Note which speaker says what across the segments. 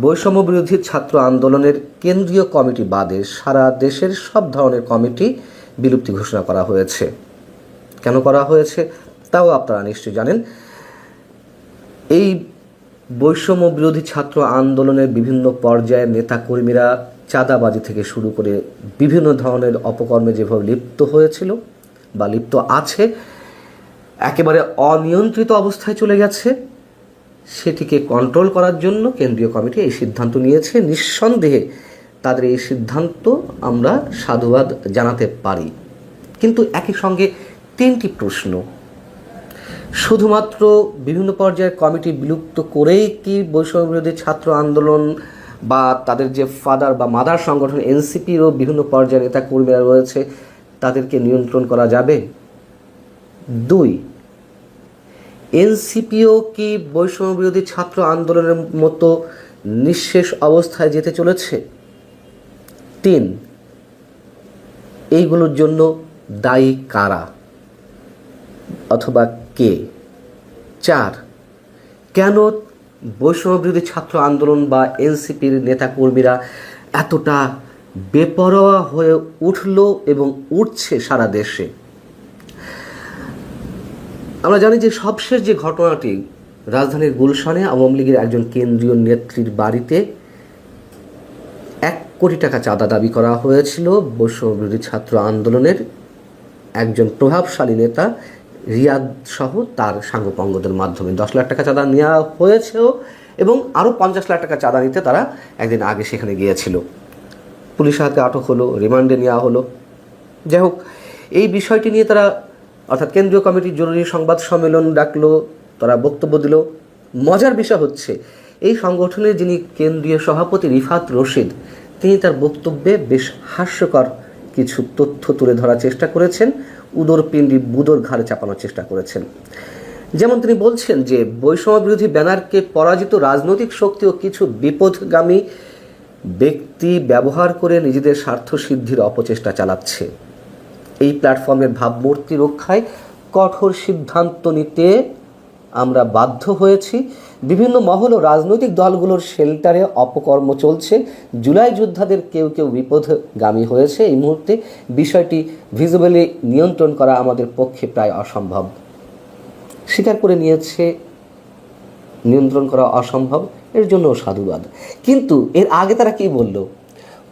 Speaker 1: বৈষম্য বিরোধী ছাত্র আন্দোলনের কেন্দ্রীয় কমিটি বাদে সারা দেশের সব ধরনের কমিটি বিলুপ্তি ঘোষণা করা হয়েছে। কেন করা হয়েছে তাও আপনারা নিশ্চয়ই জানেন। এই বৈষম্য বিরোধী ছাত্র আন্দোলনের বিভিন্ন পর্যায়ের নেতাকর্মীরা চাঁদাবাজি থেকে শুরু করে বিভিন্ন ধরনের অপকর্মে যেভাবে লিপ্ত হয়েছিল বা লিপ্ত আছে, একেবারে অনিয়ন্ত্রিত অবস্থায় চলে গেছে, সেটিকে কন্ট্রোল করার জন্য কেন্দ্রীয় কমিটি এই সিদ্ধান্ত নিয়েছে। নিঃসন্দেহে তাদের এই সিদ্ধান্ত আমরা সাধুবাদ জানাতে পারি। কিন্তু একই সঙ্গে তিনটি প্রশ্ন। শুধুমাত্র বিভিন্ন পর্যায়ের কমিটি বিলুপ্ত করেই কি বৈষম্য বিরোধী ছাত্র আন্দোলন বা তাদের যে ফাদার বা মাদার সংগঠন এনসিপিরও বিভিন্ন পর্যায়ের নেতা কর্মীরা রয়েছে তাদেরকে নিয়ন্ত্রণ করা যাবে? দুই, এনসিপিও কি বৈষম্য বিরোধী ছাত্র আন্দোলনের মতো নিঃশেষ অবস্থায় যেতে চলেছে? তিন, এইগুলোর জন্য দায়ী কারা অথবা কে? চার, কেন বৈষম্য বিরোধী ছাত্র আন্দোলন বা এনসিপির নেতাকর্মীরা এতটা বেপরোয়া হয়ে উঠল এবং উঠছে সারা দেশে? আমরা জানি যে সবশেষ যে ঘটনাটি, রাজধানীর গুলশানে আওয়ামী লীগের একজন কেন্দ্রীয় নেত্রীর বাড়িতে 1 কোটি টাকা চাঁদা দাবি করা হয়েছিল বৈষম্য বিরোধী ছাত্র আন্দোলনের একজন প্রভাবশালী নেতা রিয়াদ সহ তার সাঙ্গপাঙ্গদের মাধ্যমে। 10 লাখ টাকা চাঁদা নেওয়া হয়েছেও এবং আরও 50 লাখ টাকা চাঁদা নিতে তারা একদিন আগে সেখানে গিয়েছিল। পুলিশের হাতে আটক হলো, রিমান্ডে নেওয়া হলো। যাই হোক, এই বিষয়টি নিয়ে তারা অর্থাৎ কেন্দ্রীয় কমিটির জরুরি সংবাদ সম্মেলন ডাকলো, তারা বক্তব্য দিল। মজার বিষয় হচ্ছে, এই সংগঠনের যিনি কেন্দ্রীয় সভাপতি রিফাত রশিদ, তিনি তার বক্তব্যে বেশ হাস্যকর কিছু তথ্য তুলে ধরার চেষ্টা করেছেন, উদরপিণ্ডি বুদর ঘাড়ে চাপানোর চেষ্টা করেছেন। যেমন তিনি বলছেন যে বৈষম্য বিরোধী ব্যানারকে পরাজিত রাজনৈতিক শক্তি ও কিছু বিপথগামী ব্যক্তি ব্যবহার করে নিজেদের স্বার্থ সিদ্ধির অপচেষ্টা চালাচ্ছে। এই প্ল্যাটফর্মের ভাবমূর্তি রক্ষায় কঠোর সিদ্ধান্ত নিতে আমরা বাধ্য হয়েছি। বিভিন্ন মহল ও রাজনৈতিক দলগুলোর শেল্টারে অপকর্ম চলছে। জুলাই যোদ্ধাদের কেউ কেউ বিপথগামী হয়েছে। এই মুহূর্তে বিষয়টি ভিজিবলি নিয়ন্ত্রণ করা আমাদের পক্ষে প্রায় অসম্ভব। স্বীকার করে নিয়েছে নিয়ন্ত্রণ করা অসম্ভব, এর জন্য সাধুবাদ। কিন্তু এর আগে তারা কি বলল?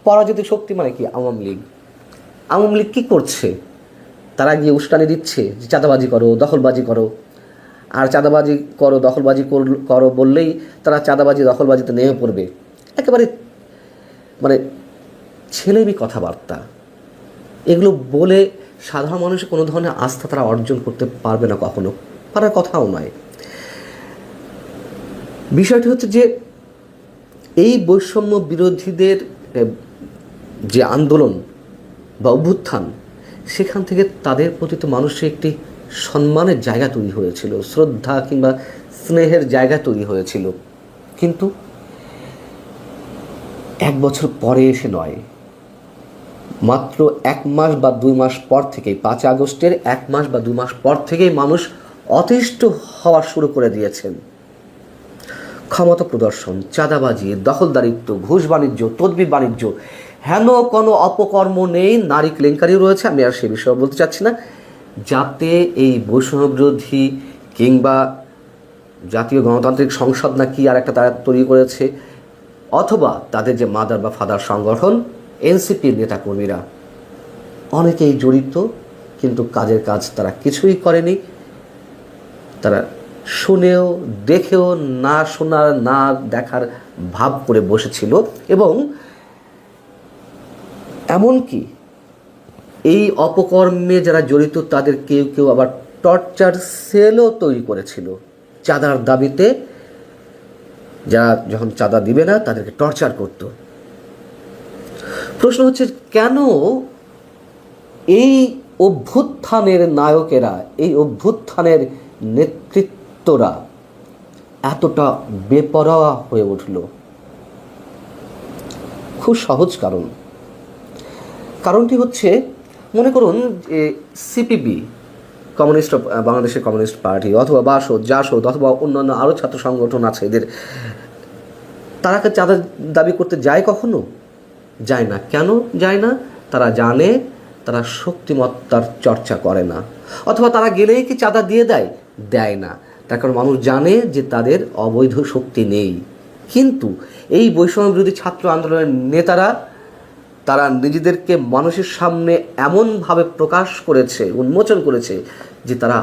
Speaker 1: পরাজিত শক্তি মানে কি? আওয়ামী লীগ। আওয়ামী লীগ কী করছে? তারা গিয়ে উস্কানি দিচ্ছে যে চাঁদাবাজি করো, দখলবাজি করো। আর চাঁদাবাজি করো, দখলবাজি করো বললেই তারা চাঁদাবাজি দখলবাজিতে নেমে পড়বে। একেবারে মানে ছেলেমি কথাবার্তা। এগুলো বলে সাধারণ মানুষের কোনো ধরনের আস্থা তারা অর্জন করতে পারবে না, কখনো পারার কথাও নয়। বিষয়টি হচ্ছে যে এই বৈষম্য বিরোধীদের যে আন্দোলন বা অভ্যুত্থান, সেখান থেকে তাদের প্রতি তো মানুষের একটি সম্মানের জায়গা তৈরি হয়েছিল, শ্রদ্ধা কিংবা স্নেহের জায়গা তৈরি হয়েছিল। কিন্তু 1 বছর পরে এসে নয়, মাত্র 1 মাস বা 2 মাস পর থেকেই, 5 আগস্টের 1 মাস বা 2 মাস পর থেকেই মানুষ অতিষ্ঠ হওয়া শুরু করে দিয়েছেন। ক্ষমতা প্রদর্শন, চাঁদাবাজি, দখলদারিত্ব, ঘুষ বাণিজ্য, তদবির বাণিজ্য, হেন কোনো অপকর্ম নেই। নারী কেলেঙ্কারি রয়েছে, আমি আর সে বিষয়ে বলতে চাচ্ছি না। যাতে এই বৈষম্য বিরোধী কিংবা জাতীয় গণতান্ত্রিক সংসদ না কি আর একটা তারা তৈরি করেছে, অথবা তাদের যে মাদার বা ফাদার সংগঠন এনসিপির নেতাকর্মীরা, অনেকেই জড়িত, কিন্তু কাজের কাজ তারা কিছুই করেনি। তারা শুনেও দেখেও না শোনার না দেখার ভাব করে বসেছিল। এবং এমনকি এই অপকর্মে যারা জড়িত তাদের কেউ কেউ আবার টর্চার সেলও তৈরি করেছিল চাঁদার দাবিতে। যারা যখন চাঁদা দিবে না তাদেরকে টর্চার করত। প্রশ্ন হচ্ছে, কেন এই অভ্যুত্থানের নায়কেরা, এই অভ্যুত্থানের নেতৃত্বরা এতটা বেপরোয়া হয়ে উঠল? খুব সহজ কারণ। কারণটি হচ্ছে, মনে করুন যে সিপিবি, কমিউনিস্ট বাংলাদেশের কমিউনিস্ট পার্টি, অথবা বাসদ, জাসদ, অথবা অন্যান্য আরও ছাত্র সংগঠন আছে, এদের তারা কি চাঁদা দাবি করতে যায় কখনো? যায় না। কেন যায় না? তারা জানে তারা শক্তিমত্তার চর্চা করে না, অথবা তারা গেলেই কি চাঁদা দিয়ে দেয়? দেয় না। তার কারণ মানুষ জানে যে তাদের অবৈধ শক্তি নেই। কিন্তু এই বৈষম্য বিরোধী ছাত্র আন্দোলনের নেতারা তারা নিজেদেরকে মানুষের সামনে এমনভাবে প্রকাশ করেছে, উন্মোচন করেছে যে তারা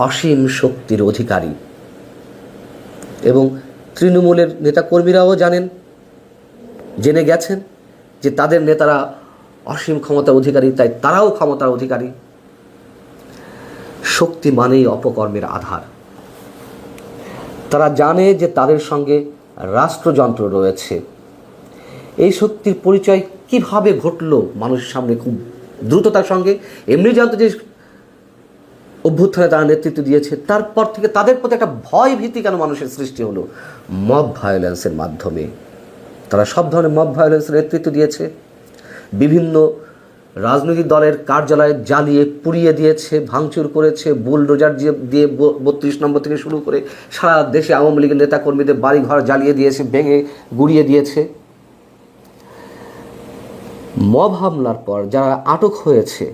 Speaker 1: অসীম শক্তির অধিকারী। এবং তৃণমূলের নেতাকর্মীরাও জেনে গেছেন যে তাদের নেতারা অসীম ক্ষমতার অধিকারী, তাই তারাও ক্ষমতার অধিকারী। শক্তি মানেই অপকর্মের আধার। তারা জানে যে তাদের সঙ্গে রাষ্ট্রযন্ত্র রয়েছে। এই শক্তির পরিচয় কিভাবে ঘটল মানুষের সামনে খুব দ্রুততার সঙ্গে? এমনি জানতো যে অভ্যুত্থানে তারা নেতৃত্ব দিয়েছে, তারপর থেকে তাদের প্রতি একটা ভয় ভীতি কেন মানুষের সৃষ্টি হলো? মব ভায়োলেন্সের মাধ্যমে। তারা সব ধরনের মব ভায়োলেন্সের নেতৃত্ব দিয়েছে। বিভিন্ন রাজনৈতিক দলের কার্যালয় জ্বালিয়ে পুড়িয়ে দিয়েছে, ভাঙচুর করেছে, বুলডোজার দিয়ে 32 নম্বর থেকে শুরু করে সারা দেশে আওয়ামী লীগের নেতাকর্মীদের বাড়িঘর জ্বালিয়ে দিয়েছে, ভেঙে গুড়িয়ে দিয়েছে। মব হামলার পর যারা আটক হয়েছে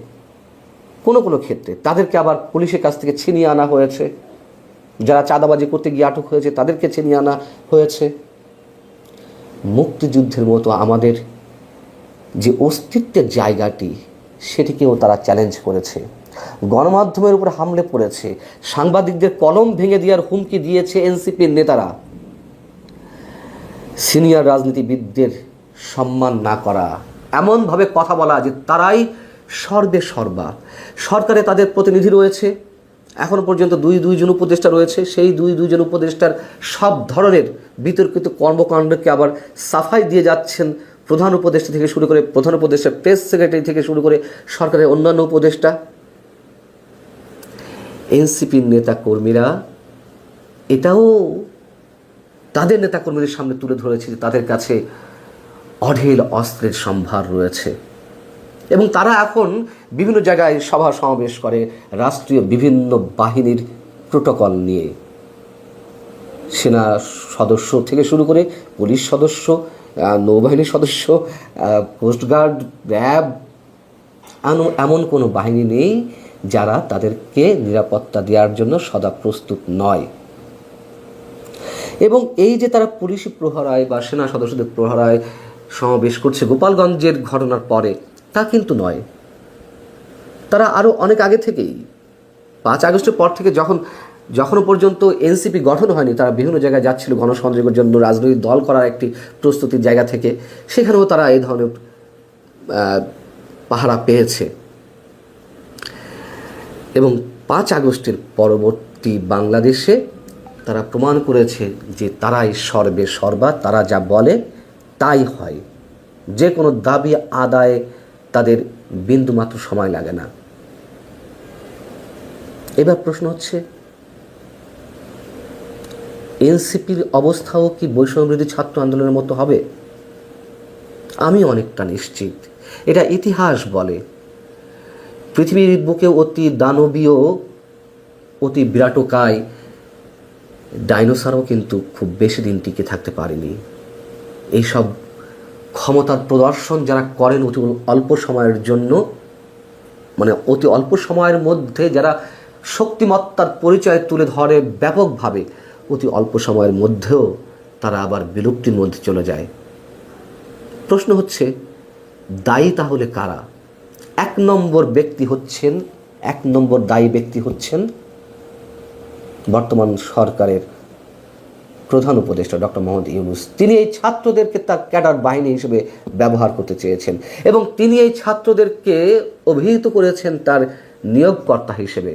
Speaker 1: কোনো কোনো ক্ষেত্রে তাদেরকে আবার পুলিশের কাছ থেকে ছিনিয়ে আনা হয়েছে। যারা চাঁদাবাজি করতে গিয়ে আটক হয়েছে তাদেরকে ছিনিয়ে আনা হয়েছে। মুক্তিযুদ্ধের মতো আমাদের যে অস্তিত্বের জায়গাটি, সেটিকেও তারা চ্যালেঞ্জ করেছে। গণমাধ্যমের উপর হামলে পড়েছে। সাংবাদিকদের কলম ভেঙে দেওয়ার হুমকি দিয়েছে এনসিপির নেতারা। সিনিয়র রাজনীতিবিদদের সম্মান না করা, এমনভাবে কথা বলা যে তারাই সর্বে সর্বা। সরকারে তাদের প্রতিনিধি রয়েছে, এখনও পর্যন্ত দুইজন উপদেষ্টা রয়েছে। সেই দুইজন উপদেষ্টার সব ধরনের বিতর্কিত কর্মকাণ্ডকে আবার সাফাই দিয়ে যাচ্ছেন প্রধান উপদেষ্টা থেকে শুরু করে, প্রধান উপদেষ্টা প্রেস সেক্রেটারি থেকে শুরু করে সরকারের অন্যান্য উপদেষ্টা। এনসিপির নেতাকর্মীরা এটাও তাদের নেতাকর্মীদের সামনে তুলে ধরেছে যে তাদের কাছে অঢেল অস্ত্রের সম্ভার রয়েছে। এবং তারা এখন বিভিন্ন জায়গায় সভা সমাবেশ করে রাষ্ট্রীয় বিভিন্ন বাহিনীর প্রোটোকল নিয়ে। সেনা সদস্য থেকে শুরু করে পুলিশ সদস্য, নৌবাহিনীর সদস্য, কোস্টগার্ড, র্যাব, এমন কোনো বাহিনী নেই যারা তাদেরকে নিরাপত্তা দেওয়ার জন্য সদা প্রস্তুত নয়। এবং এই যে তারা পুলিশি প্রহরায় বা সেনা সদস্যদের প্রহরায় সমাবেশ করছে গোপালগঞ্জের ঘটনার পরে, তা কিন্তু নয়। তারা আরও অনেক আগে থেকেই 5 আগস্টের পর থেকে যখনও পর্যন্ত এনসিপি গঠন হয়নি, তারা বিভিন্ন জায়গায় যাচ্ছিল গণসংযোগের জন্য, রাজনৈতিক দল করার একটি প্রস্তুতির জায়গা থেকে। সেখানেও তারা এই ধরনের পাহারা পেয়েছে। এবং 5 আগস্টের পরবর্তী বাংলাদেশে তারা প্রমাণ করেছে যে তারাই সর্বে সর্বা। তারা যা বলে তাই হয়। যে কোনো দাবি আদায়ে তাদের বিন্দুমাত্র সময় লাগে না। এবার প্রশ্ন হচ্ছে, এনসিপির অবস্থাও কি বৈষম্যবিরোধী ছাত্র আন্দোলনের মতো হবে? আমি অনেকটা নিশ্চিত। এটা ইতিহাস বলে। পৃথিবীর বুকে অতি দানবীয়, অতি বিরাটকায় ডাইনোসরও কিন্তু খুব বেশি দিন টিকে থাকতে পারেনি। এইসব ক্ষমতার প্রদর্শন যারা করেন অতি অল্প সময়ের জন্য, মানে অতি অল্প সময়ের মধ্যে যারা শক্তিমত্তার পরিচয় তুলে ধরে ব্যাপকভাবে, অতি অল্প সময়ের মধ্যেও তারা আবার বিলুপ্তির মধ্যে চলে যায়। প্রশ্ন হচ্ছে, দায়ী তাহলে কারা? 1 নম্বর দায়ী ব্যক্তি হচ্ছেন বর্তমান সরকারের প্রধান উপদেষ্টা ডক্টর মোহাম্মদ ইউনূস। তিনি এই ছাত্রদেরকে তার ক্যাডার বাহিনী হিসেবে ব্যবহার করতে চেয়েছেন এবং তিনি এই ছাত্রদেরকে অভিহিত করেছেন তার নিয়োগকর্তা হিসেবে।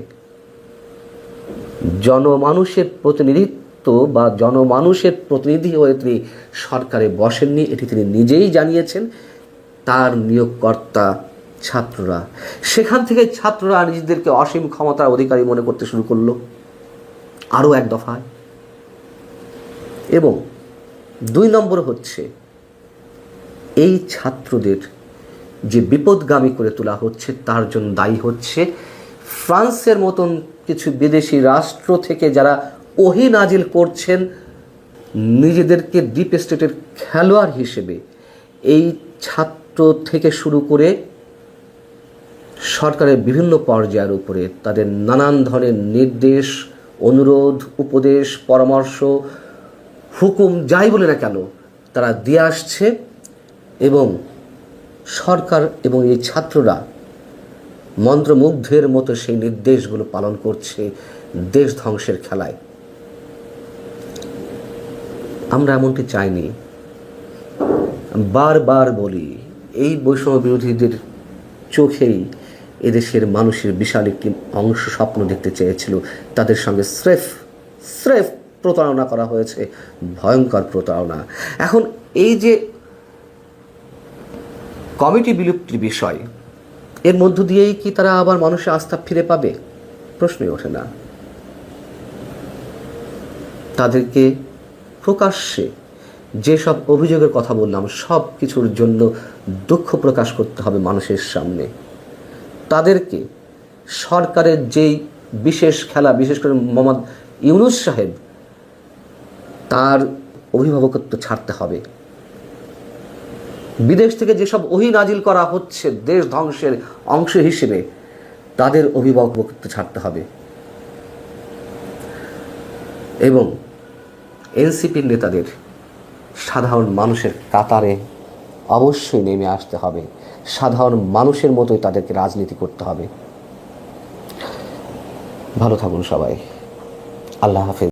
Speaker 1: জনমানুষের প্রতিনিধিত্ব বা জনমানুষের প্রতিনিধি হয়ে তিনি সরকারে বসেননি, এটি তিনি নিজেই জানিয়েছেন। তার নিয়োগকর্তা ছাত্ররা। সেখান থেকে ছাত্ররা নিজেদেরকে অসীম ক্ষমতার অধিকারী মনে করতে শুরু করলো আরও এক দফায়। এবং 2 নম্বর হচ্ছে, এই ছাত্রদের যে বিপদগামী করে তোলা হচ্ছে তার জন্য দায়ী হচ্ছে ফ্রান্সের মতন কিছু বিদেশি রাষ্ট্র থেকে যারা ওহী নাজিল করছেন নিজেদেরকে ডিপ স্টেটের খেলোয়াড় হিসেবে এই ছাত্র থেকে শুরু করে সরকারের বিভিন্ন পর্যায়ের উপরে তাদের নানান ধরনের নির্দেশ, অনুরোধ, উপদেশ, পরামর্শ, হুকুম যাই বলে না কেন তারা দিয়ে আসছে এবং সরকার এবং এই ছাত্ররা মন্ত্রমুগ্ধের মতো সেই নির্দেশগুলো পালন করছে দেশ ধ্বংসের খেলায়। আমরা এমনটি চাইনি। বারবার বলি, এই বৈষম্য বিরোধীদের চোখেই এদেশের মানুষের বিশাল একটি অংশ স্বপ্ন দেখতে চেয়েছিল। তাদের সঙ্গে স্রেফ প্রতারণা করা হয়েছে, ভয়ঙ্কর প্রতারণা। এখন এই যে কমিটি বিলুপ্তির বিষয়, এর মধ্য দিয়েই কি তারা আবার মানুষের আস্থা ফিরে পাবে? প্রশ্নই ওঠে না। তাদেরকে প্রকাশ্যে যেসব অভিযোগের কথা বললাম সব কিছুর জন্য দুঃখ প্রকাশ করতে হবে মানুষের সামনে। তাদেরকে সরকারের যেই বিশেষ খেলা, বিশেষ করে মোহাম্মদ ইউনূস সাহেব, তার অভিভাবকত্ব ছাড়তে হবে। বিদেশ থেকে যেসব ওহী নাজিল করা হচ্ছে দেশ ধ্বংসের অংশ হিসেবে, তাদের অভিভাবকত্ব ছাড়তে হবে এবং এনসিপির নেতাদের সাধারণ মানুষের কাতারে অবশ্যই নেমে আসতে হবে। সাধারণ মানুষের মতোই তাদেরকে রাজনীতি করতে হবে। ভালো থাকুন সবাই। আল্লাহ হাফেজ।